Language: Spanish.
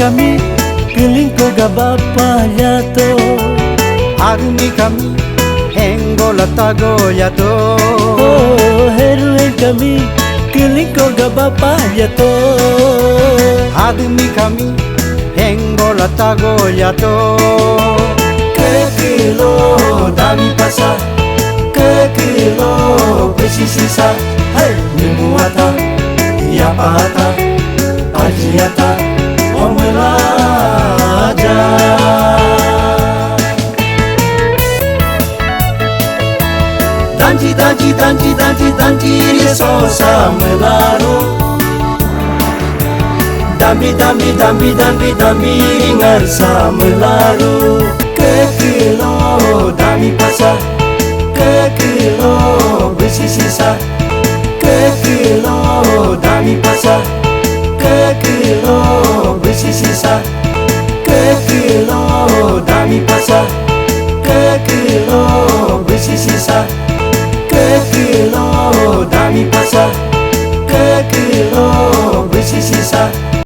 kami keliling koga bapa yato. Agni kami hengola tago yato. Oh, heroin kami keliling koga bapa yato. Agni kami hengola tago yato. Kekilo dami pasa, kekilo besi sisa. Hey, nimuata, yapata, ajiata, omelaja. Danji, danji, danji, danji, danji, sosa melaro. Dambi, dambi, dambi, dambi, dambi, ngarsa melaro. Kekilo dami pasa, kekilo besi sisa. Kekilo dami pasa, kekilo besi sisa. Kekilo dami pasa, kekilo besi sisa. Kekilo dami pasa, kekilo besi sisa.